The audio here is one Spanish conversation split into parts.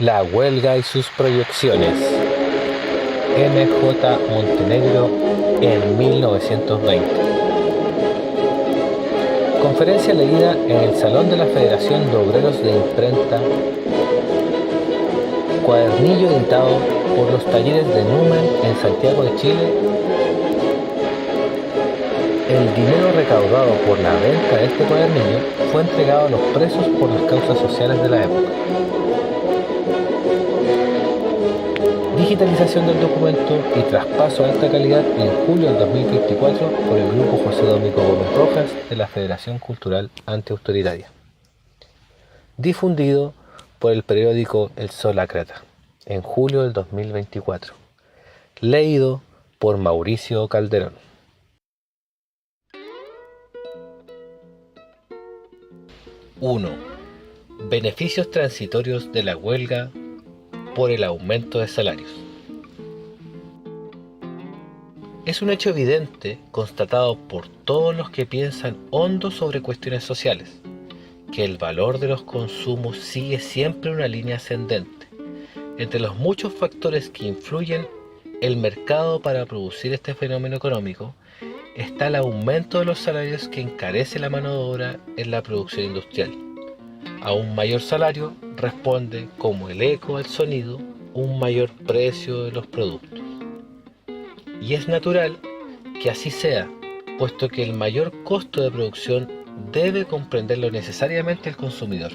La huelga y sus proyecciones. M.J. Montenegro en 1920. Conferencia leída en el Salón de la Federación de Obreros de Imprenta. Cuadernillo editado por los talleres de Numen en Santiago de Chile. El dinero recaudado por la venta de este cuadernillo fue entregado a los presos por las causas sociales de la época. Digitalización del documento y traspaso a alta calidad en julio del 2024 por el grupo José Domingo Gómez Rojas de la Federación Cultural Antiautoritaria. Difundido por el periódico El Solácrata en julio del 2024. Leído por Mauricio Calderón. Uno. Beneficios transitorios de la huelga por el aumento de salarios. Es un hecho evidente, constatado por todos los que piensan hondo sobre cuestiones sociales, que el valor de los consumos sigue siempre una línea ascendente. Entre los muchos factores que influyen el mercado para producir este fenómeno económico, está el aumento de los salarios que encarece la mano de obra en la producción industrial. A un mayor salario responde, como el eco al sonido, un mayor precio de los productos. Y es natural que así sea, puesto que el mayor costo de producción debe comprenderlo necesariamente el consumidor.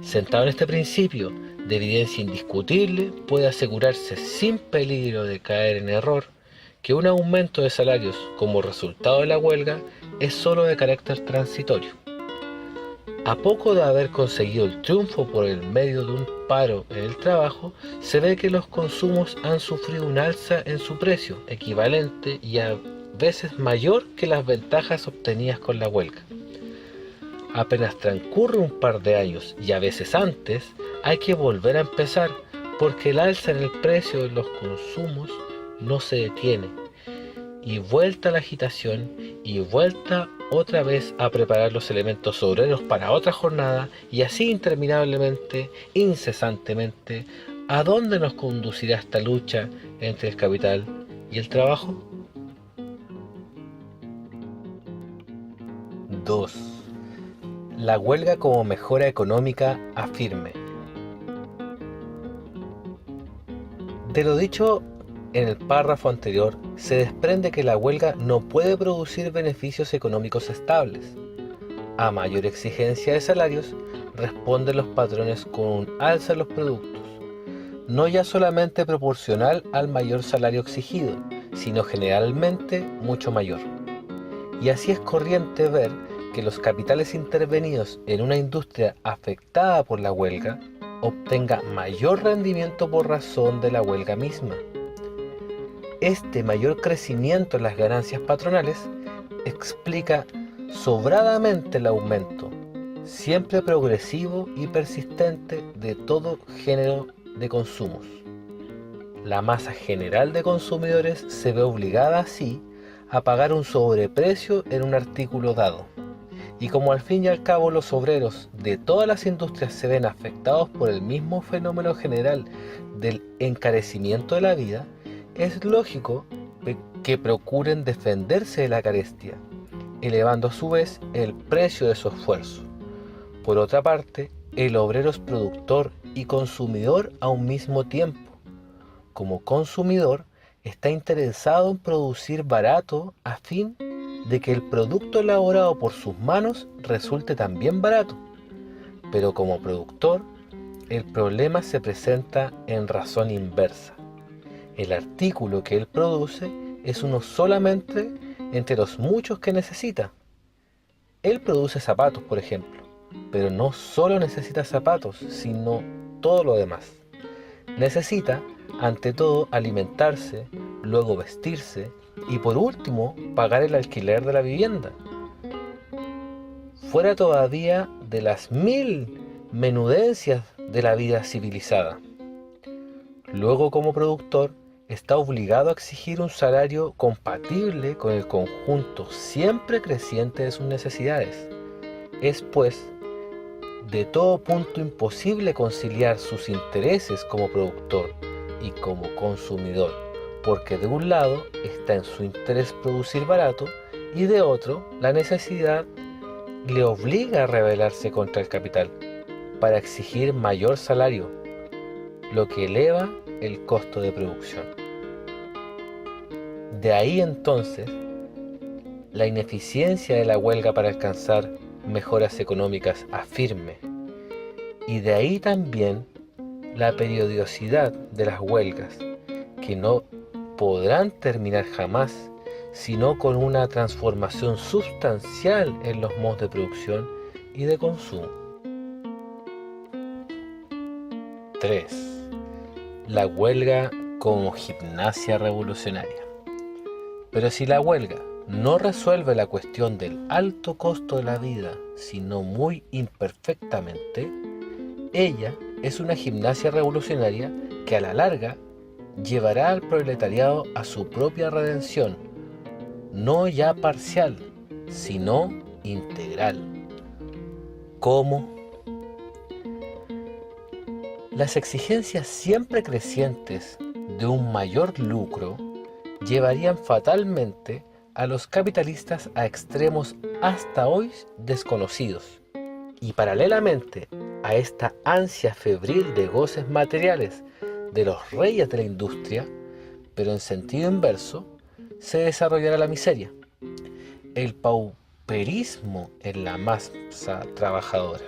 Sentado en este principio de evidencia indiscutible, puede asegurarse sin peligro de caer en error que un aumento de salarios como resultado de la huelga es solo de carácter transitorio. A poco de haber conseguido el triunfo por el medio de un paro en el trabajo, se ve que los consumos han sufrido un alza en su precio, equivalente y a veces mayor que las ventajas obtenidas con la huelga. Apenas transcurre un par de años y a veces antes, hay que volver a empezar, porque el alza en el precio de los consumos no se detiene. Y vuelta a la agitación y vuelta otra vez a preparar los elementos obreros para otra jornada, y así interminablemente, incesantemente. ¿A dónde nos conducirá esta lucha entre el capital y el trabajo? 2. La huelga como mejora económica afirme. De lo dicho en el párrafo anterior, se desprende que la huelga no puede producir beneficios económicos estables. A mayor exigencia de salarios, responden los patrones con un alza en los productos, no ya solamente proporcional al mayor salario exigido, sino generalmente mucho mayor. Y así es corriente ver que los capitales intervenidos en una industria afectada por la huelga obtenga mayor rendimiento por razón de la huelga misma. Este mayor crecimiento en las ganancias patronales explica sobradamente el aumento, siempre progresivo y persistente, de todo género de consumos. La masa general de consumidores se ve obligada así a pagar un sobreprecio en un artículo dado. Y como al fin y al cabo los obreros de todas las industrias se ven afectados por el mismo fenómeno general del encarecimiento de la vida, es lógico que procuren defenderse de la carestía, elevando a su vez el precio de su esfuerzo. Por otra parte, el obrero es productor y consumidor a un mismo tiempo. Como consumidor, está interesado en producir barato a fin de que el producto elaborado por sus manos resulte también barato. Pero como productor, el problema se presenta en razón inversa. El artículo que él produce es uno solamente entre los muchos que necesita. Él produce zapatos, por ejemplo, pero no solo necesita zapatos, sino todo lo demás. Necesita, ante todo, alimentarse, luego vestirse y por último, pagar el alquiler de la vivienda. Fuera todavía de las 1000 menudencias de la vida civilizada. Luego, como productor, está obligado a exigir un salario compatible con el conjunto siempre creciente de sus necesidades. Es, pues, de todo punto imposible conciliar sus intereses como productor y como consumidor, porque de un lado está en su interés producir barato y de otro la necesidad le obliga a rebelarse contra el capital para exigir mayor salario, lo que eleva el costo de producción. De ahí entonces la ineficiencia de la huelga para alcanzar mejoras económicas afirme, y de ahí también la periodicidad de las huelgas, que no podrán terminar jamás, sino con una transformación sustancial en los modos de producción y de consumo. 3. La huelga como gimnasia revolucionaria. Pero si la huelga no resuelve la cuestión del alto costo de la vida, sino muy imperfectamente, ella es una gimnasia revolucionaria que a la larga llevará al proletariado a su propia redención, no ya parcial, sino integral. ¿Cómo? Las exigencias siempre crecientes de un mayor lucro llevarían fatalmente a los capitalistas a extremos hasta hoy desconocidos, y paralelamente a esta ansia febril de goces materiales de los reyes de la industria, pero en sentido inverso, se desarrollará la miseria, el pauperismo en la masa trabajadora.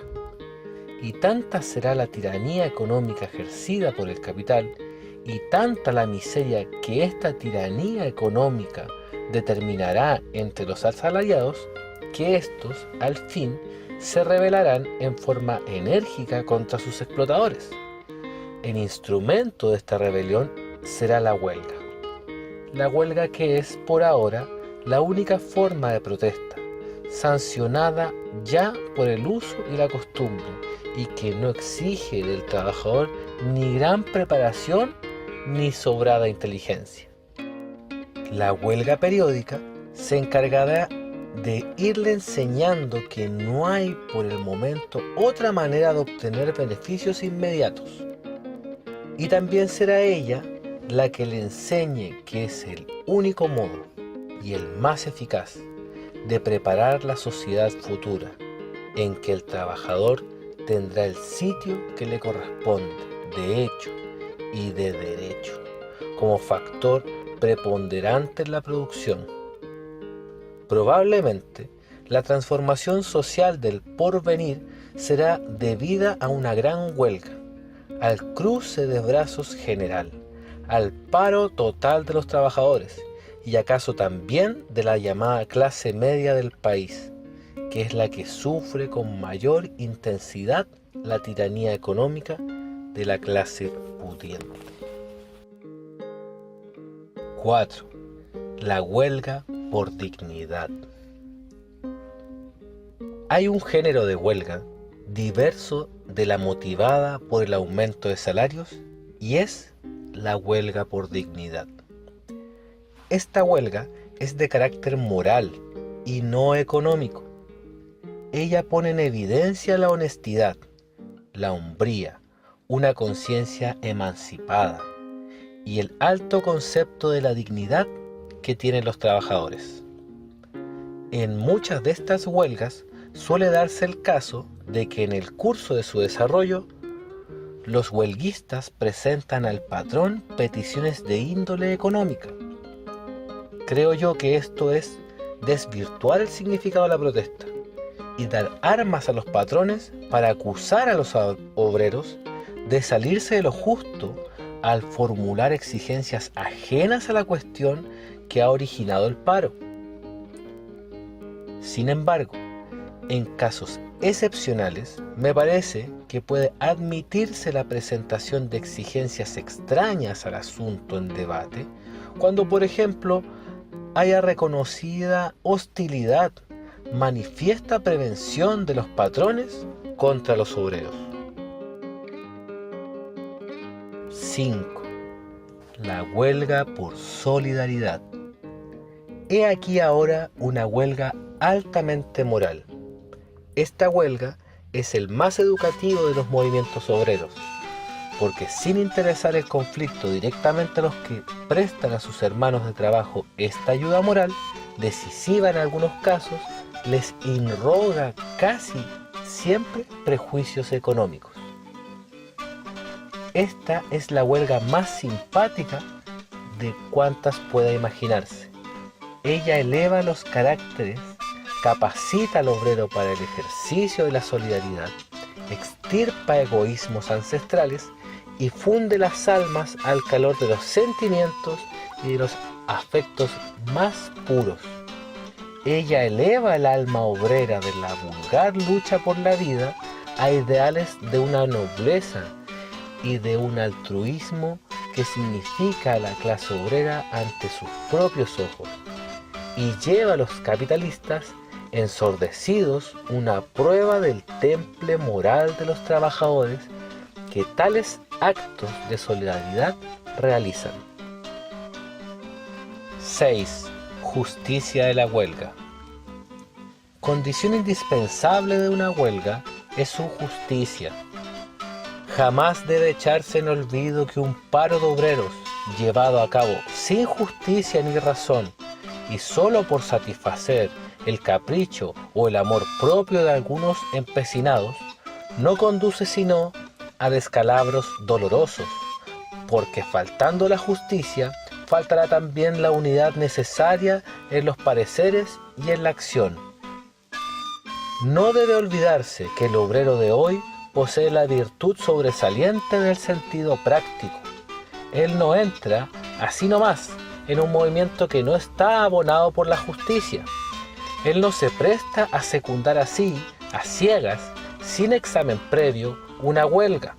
Y tanta será la tiranía económica ejercida por el capital, y tanta la miseria que esta tiranía económica determinará entre los asalariados, que estos, al fin, se rebelarán en forma enérgica contra sus explotadores. El instrumento de esta rebelión será la huelga. La huelga que es, por ahora, la única forma de protesta, sancionada ya por el uso y la costumbre, y que no exige del trabajador ni gran preparación ni sobrada inteligencia. La huelga periódica se encargará de irle enseñando que no hay por el momento otra manera de obtener beneficios inmediatos. Y también será ella la que le enseñe que es el único modo y el más eficaz de preparar la sociedad futura, en que el trabajador tendrá el sitio que le corresponde de hecho y de derecho, como factor preponderante en la producción. Probablemente, la transformación social del porvenir será debida a una gran huelga, al cruce de brazos general, al paro total de los trabajadores y acaso también de la llamada clase media del país, que es la que sufre con mayor intensidad la tiranía económica de la clase pudiente. 4. La huelga por dignidad. Hay un género de huelga diverso de la motivada por el aumento de salarios, y es la huelga por dignidad. Esta huelga es de carácter moral y no económico. Ella pone en evidencia la honestidad, la hombría, una conciencia emancipada y el alto concepto de la dignidad que tienen los trabajadores. En muchas de estas huelgas suele darse el caso de que en el curso de su desarrollo, los huelguistas presentan al patrón peticiones de índole económica. Creo yo que esto es desvirtuar el significado de la protesta y dar armas a los patrones para acusar a los obreros de salirse de lo justo al formular exigencias ajenas a la cuestión que ha originado el paro. Sin embargo, en casos excepcionales, me parece que puede admitirse la presentación de exigencias extrañas al asunto en debate, cuando, por ejemplo, haya reconocida hostilidad, manifiesta prevención de los patrones contra los obreros. 5. La huelga por solidaridad. He aquí ahora una huelga altamente moral. Esta huelga es el más educativo de los movimientos obreros, porque sin interesar el conflicto directamente a los que prestan a sus hermanos de trabajo esta ayuda moral, decisiva en algunos casos, les irroga casi siempre prejuicios económicos. Esta es la huelga más simpática de cuantas pueda imaginarse. Ella eleva los caracteres, capacita al obrero para el ejercicio de la solidaridad, extirpa egoísmos ancestrales y funde las almas al calor de los sentimientos y de los afectos más puros. Ella eleva el alma obrera de la vulgar lucha por la vida a ideales de una nobleza y de un altruismo que significa a la clase obrera ante sus propios ojos, y lleva a los capitalistas ensordecidos una prueba del temple moral de los trabajadores que tales actos de solidaridad realizan. 6. Justicia de la huelga. Condición indispensable de una huelga es su justicia. Jamás debe echarse en olvido que un paro de obreros llevado a cabo sin justicia ni razón y solo por satisfacer el capricho o el amor propio de algunos empecinados no conduce sino a descalabros dolorosos, porque faltando la justicia faltará también la unidad necesaria en los pareceres y en la acción. No debe olvidarse que el obrero de hoy posee la virtud sobresaliente del sentido práctico. Él no entra, así nomás, en un movimiento que no está abonado por la justicia. Él no se presta a secundar así, a ciegas, sin examen previo, una huelga.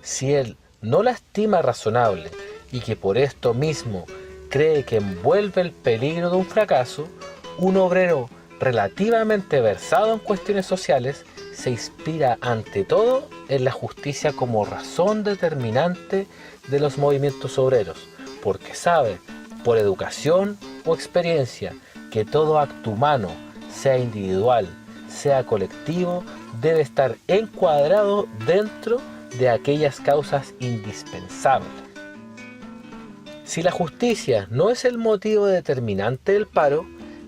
Si él no la estima razonable y que por esto mismo cree que envuelve el peligro de un fracaso, un obrero relativamente versado en cuestiones sociales se inspira ante todo en la justicia como razón determinante de los movimientos obreros, porque sabe, por educación o experiencia, que todo acto humano, sea individual, sea colectivo, debe estar encuadrado dentro de aquellas causas indispensables. Si la justicia no es el motivo determinante del paro,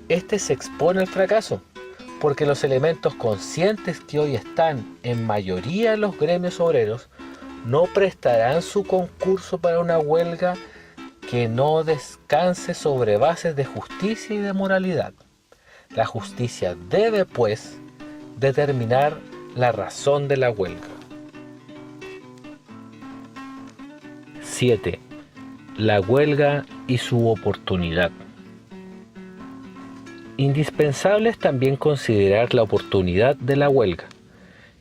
este se expone al fracaso, porque los elementos conscientes que hoy están en mayoría en los gremios obreros no prestarán su concurso para una huelga que no descanse sobre bases de justicia y de moralidad. La justicia debe, pues, determinar la razón de la huelga. 7. La huelga y su oportunidad. Indispensable es también considerar la oportunidad de la huelga,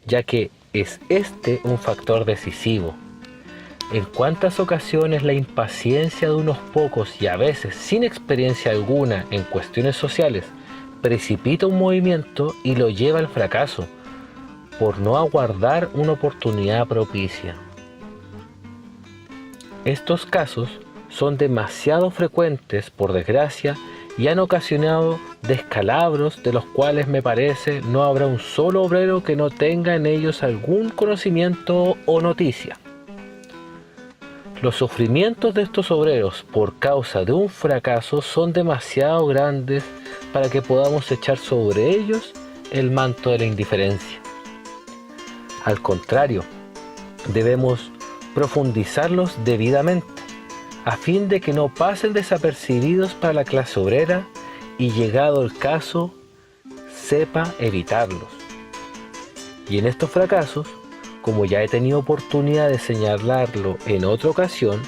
ya que es este un factor decisivo. En cuántas ocasiones la impaciencia de unos pocos y a veces sin experiencia alguna en cuestiones sociales precipita un movimiento y lo lleva al fracaso por no aguardar una oportunidad propicia. Estos casos son demasiado frecuentes, por desgracia, y han ocasionado descalabros de los cuales me parece no habrá un solo obrero que no tenga en ellos algún conocimiento o noticia. Los sufrimientos de estos obreros por causa de un fracaso son demasiado grandes para que podamos echar sobre ellos el manto de la indiferencia. Al contrario, debemos profundizarlos debidamente, a fin de que no pasen desapercibidos para la clase obrera y, llegado el caso, sepa evitarlos. Y en estos fracasos, como ya he tenido oportunidad de señalarlo en otra ocasión,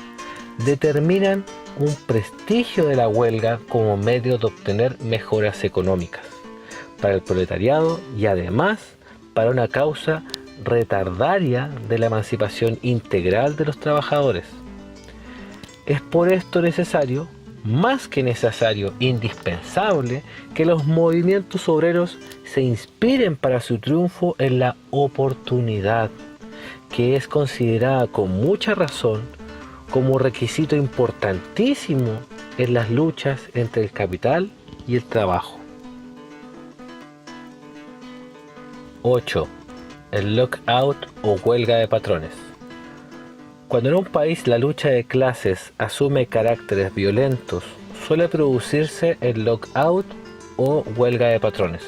determinan un prestigio de la huelga como medio de obtener mejoras económicas para el proletariado y además para una causa retardaria de la emancipación integral de los trabajadores. Es por esto necesario, más que necesario, indispensable, que los movimientos obreros se inspiren para su triunfo en la oportunidad, que es considerada con mucha razón como requisito importantísimo en las luchas entre el capital y el trabajo. 8. el lockout o huelga de patrones. Cuando en un país la lucha de clases asume caracteres violentos, suele producirse el lockout o huelga de patrones.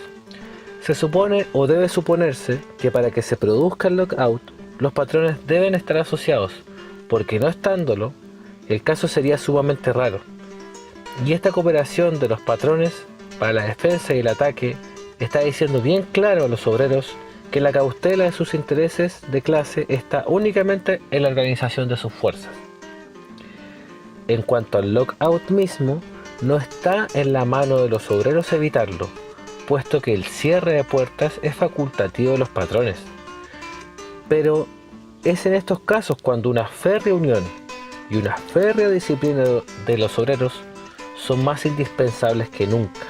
Se supone o debe suponerse que para que se produzca el lockout, los patrones deben estar asociados, porque no estándolo, el caso sería sumamente raro. Y esta cooperación de los patrones para la defensa y el ataque está diciendo bien claro a los obreros que la cautela de sus intereses de clase está únicamente en la organización de sus fuerzas. En cuanto al lockout mismo, no está en la mano de los obreros evitarlo, puesto que el cierre de puertas es facultativo de los patrones. Pero es en estos casos cuando una férrea unión y una férrea disciplina de los obreros son más indispensables que nunca.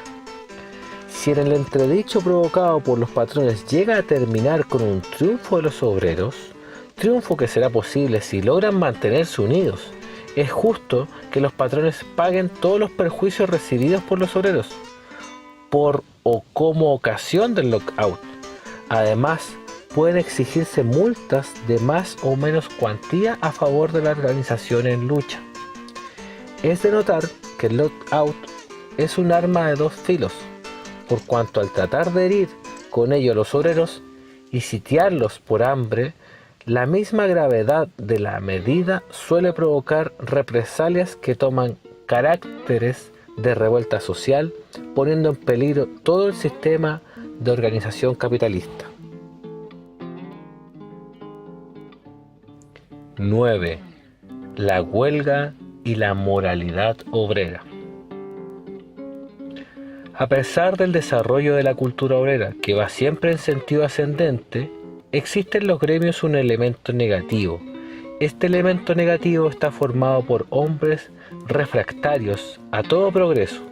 Si en el entredicho provocado por los patrones llega a terminar con un triunfo de los obreros, triunfo que será posible si logran mantenerse unidos, es justo que los patrones paguen todos los perjuicios recibidos por los obreros, por o como ocasión del lockout. Además, pueden exigirse multas de más o menos cuantía a favor de la organización en lucha. Es de notar que el lockout es un arma de dos filos, por cuanto al tratar de herir con ello a los obreros y sitiarlos por hambre, la misma gravedad de la medida suele provocar represalias que toman caracteres de revuelta social, poniendo en peligro todo el sistema de organización capitalista. 9. La huelga y la moralidad obrera. A pesar del desarrollo de la cultura obrera, que va siempre en sentido ascendente, existe en los gremios un elemento negativo. Este elemento negativo está formado por hombres refractarios a todo progreso.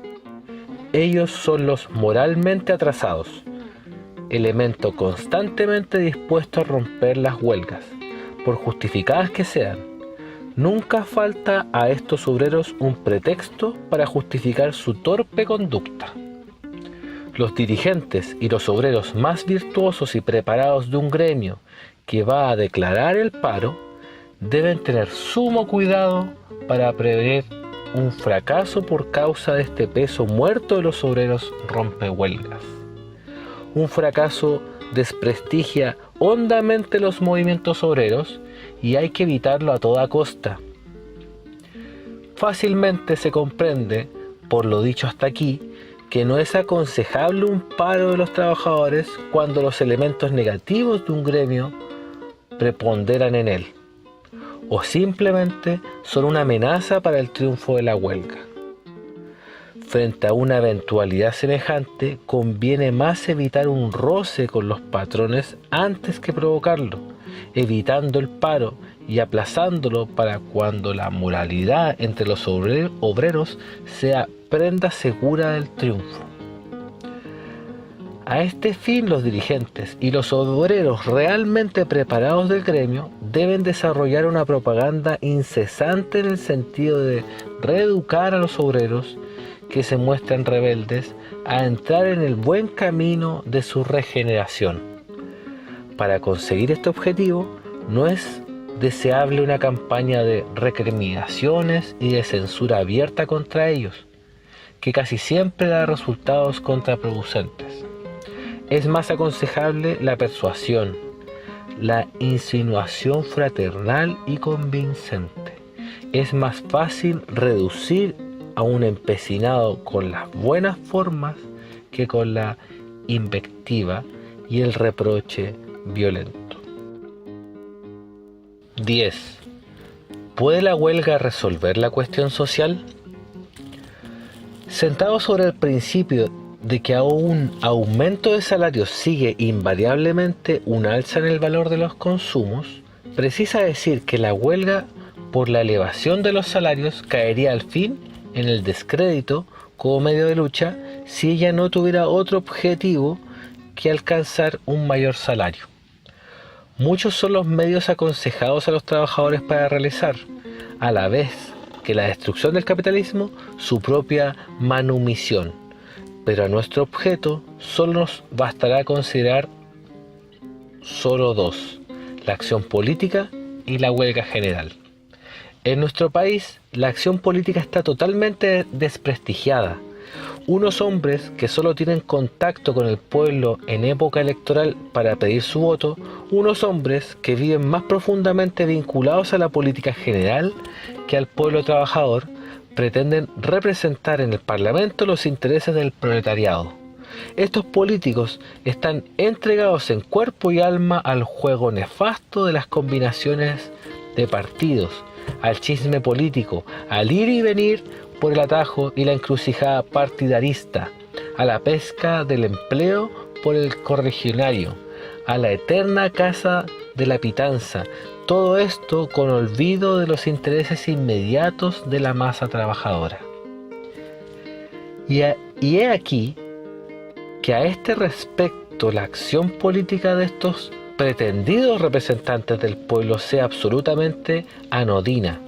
Ellos son los moralmente atrasados, elemento constantemente dispuesto a romper las huelgas, por justificadas que sean. Nunca falta a estos obreros un pretexto para justificar su torpe conducta. Los dirigentes y los obreros más virtuosos y preparados de un gremio que va a declarar el paro deben tener sumo cuidado para prevenir un fracaso por causa de este peso muerto de los obreros rompehuelgas. Un fracaso desprestigia hondamente los movimientos obreros y hay que evitarlo a toda costa. Fácilmente se comprende, por lo dicho hasta aquí, que no es aconsejable un paro de los trabajadores cuando los elementos negativos de un gremio preponderan en él, o simplemente son una amenaza para el triunfo de la huelga. Frente a una eventualidad semejante, conviene más evitar un roce con los patrones antes que provocarlo, evitando el paro y aplazándolo para cuando la moralidad entre los obreros sea prenda segura del triunfo. A este fin, los dirigentes y los obreros realmente preparados del gremio deben desarrollar una propaganda incesante en el sentido de reeducar a los obreros que se muestran rebeldes a entrar en el buen camino de su regeneración. Para conseguir este objetivo, no es deseable una campaña de recriminaciones y de censura abierta contra ellos, que casi siempre da resultados contraproducentes. Es más aconsejable la persuasión, la insinuación fraternal y convincente. Es más fácil reducir a un empecinado con las buenas formas que con la invectiva y el reproche violento. 10. ¿Puede la huelga resolver la cuestión social? Sentado sobre el principio de que a un aumento de salarios sigue invariablemente un alza en el valor de los consumos, precisa decir que la huelga por la elevación de los salarios caería al fin en el descrédito como medio de lucha si ella no tuviera otro objetivo que alcanzar un mayor salario. Muchos son los medios aconsejados a los trabajadores para realizar, a la vez que la destrucción del capitalismo, su propia manumisión. Pero a nuestro objeto solo nos bastará considerar solo dos: la acción política y la huelga general. En nuestro país, la acción política está totalmente desprestigiada. Unos hombres que solo tienen contacto con el pueblo en época electoral para pedir su voto, unos hombres que viven más profundamente vinculados a la política general que al pueblo trabajador, pretenden representar en el Parlamento los intereses del proletariado. Estos políticos están entregados en cuerpo y alma al juego nefasto de las combinaciones de partidos, al chisme político, al ir y venir por el atajo y la encrucijada partidarista, a la pesca del empleo por el correligionario, a la eterna caza de la pitanza, todo esto con olvido de los intereses inmediatos de la masa trabajadora. Y he aquí que a este respecto la acción política de estos pretendidos representantes del pueblo sea absolutamente anodina.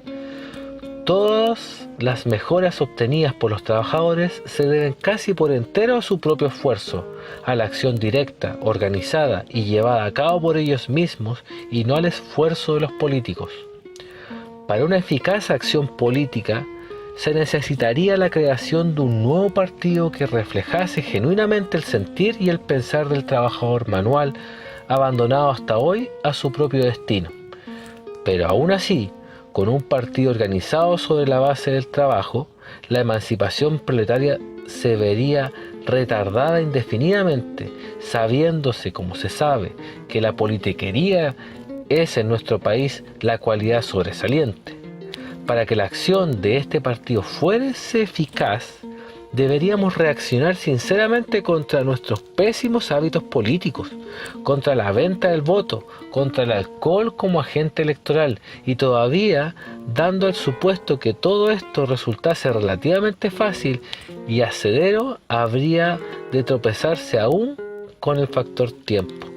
Todas las mejoras obtenidas por los trabajadores se deben casi por entero a su propio esfuerzo, a la acción directa, organizada y llevada a cabo por ellos mismos y no al esfuerzo de los políticos. Para una eficaz acción política se necesitaría la creación de un nuevo partido que reflejase genuinamente el sentir y el pensar del trabajador manual, abandonado hasta hoy a su propio destino. Pero aún así, con un partido organizado sobre la base del trabajo, la emancipación proletaria se vería retardada indefinidamente, sabiéndose, como se sabe, que la politiquería es en nuestro país la cualidad sobresaliente. Para que la acción de este partido fuese eficaz, deberíamos reaccionar sinceramente contra nuestros pésimos hábitos políticos, contra la venta del voto, contra el alcohol como agente electoral, y todavía dando el supuesto que todo esto resultase relativamente fácil y hacedero, habría de tropezarse aún con el factor tiempo.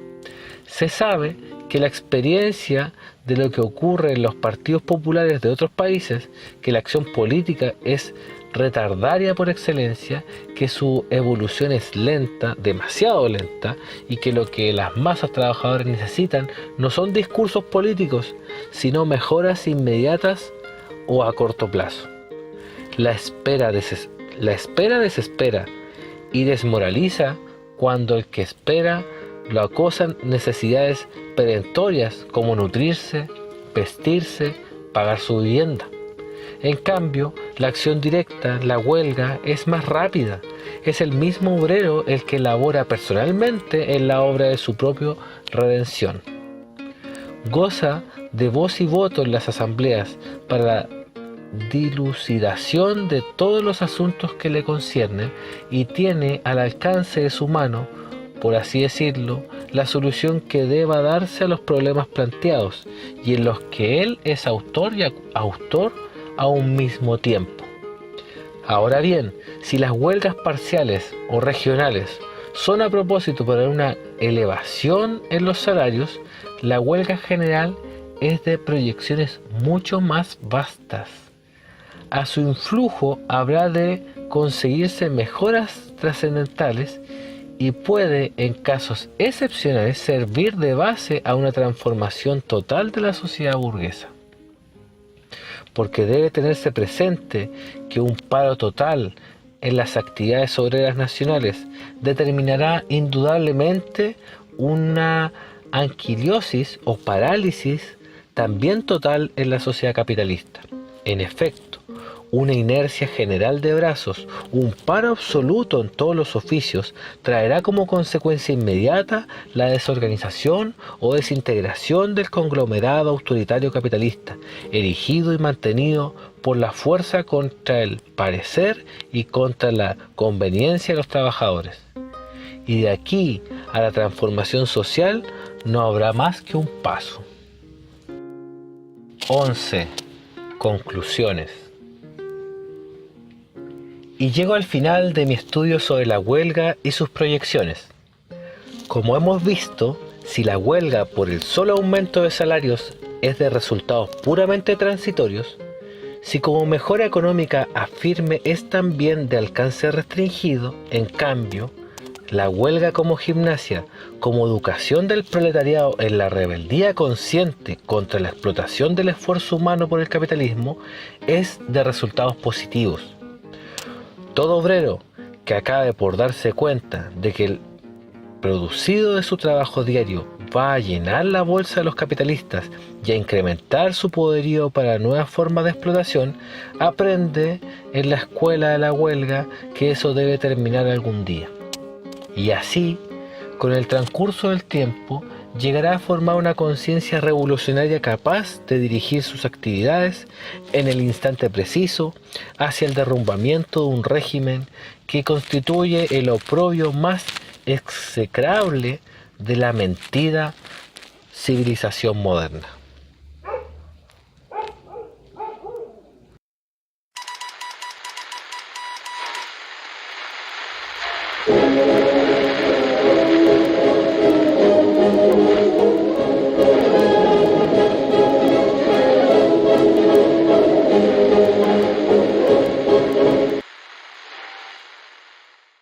Se sabe que la experiencia de lo que ocurre en los partidos populares de otros países, que la acción política es retardaria por excelencia, que su evolución es lenta, demasiado lenta, y que lo que las masas trabajadoras necesitan no son discursos políticos, sino mejoras inmediatas o a corto plazo. La espera desespera y desmoraliza cuando el que espera lo acosan necesidades perentorias como nutrirse, vestirse, pagar su vivienda. En cambio, la acción directa, la huelga, es más rápida. Es el mismo obrero el que labora personalmente en la obra de su propia redención. Goza de voz y voto en las asambleas para la dilucidación de todos los asuntos que le conciernen y tiene al alcance de su mano, por así decirlo, la solución que deba darse a los problemas planteados y en los que él es autor y autor a un mismo tiempo. Ahora bien, si las huelgas parciales o regionales son a propósito para una elevación en los salarios, la huelga general es de proyecciones mucho más vastas. A su influjo habrá de conseguirse mejoras trascendentales y puede, en casos excepcionales, servir de base a una transformación total de la sociedad burguesa. Porque debe tenerse presente que un paro total en las actividades obreras nacionales determinará indudablemente una anquilosis o parálisis también total en la sociedad capitalista. En efecto, una inercia general de brazos, un paro absoluto en todos los oficios, traerá como consecuencia inmediata la desorganización o desintegración del conglomerado autoritario capitalista, erigido y mantenido por la fuerza contra el parecer y contra la conveniencia de los trabajadores. Y de aquí a la transformación social no habrá más que un paso. 11. Conclusiones. Y llego al final de mi estudio sobre la huelga y sus proyecciones. Como hemos visto, si la huelga por el solo aumento de salarios es de resultados puramente transitorios, si como mejora económica afirme es también de alcance restringido, en cambio, la huelga como gimnasia, como educación del proletariado en la rebeldía consciente contra la explotación del esfuerzo humano por el capitalismo, es de resultados positivos. Todo obrero que acabe por darse cuenta de que el producido de su trabajo diario va a llenar la bolsa de los capitalistas y a incrementar su poderío para nuevas formas de explotación, aprende en la escuela de la huelga que eso debe terminar algún día. Y así, con el transcurso del tiempo, llegará a formar una conciencia revolucionaria capaz de dirigir sus actividades en el instante preciso hacia el derrumbamiento de un régimen que constituye el oprobio más execrable de la mentida civilización moderna.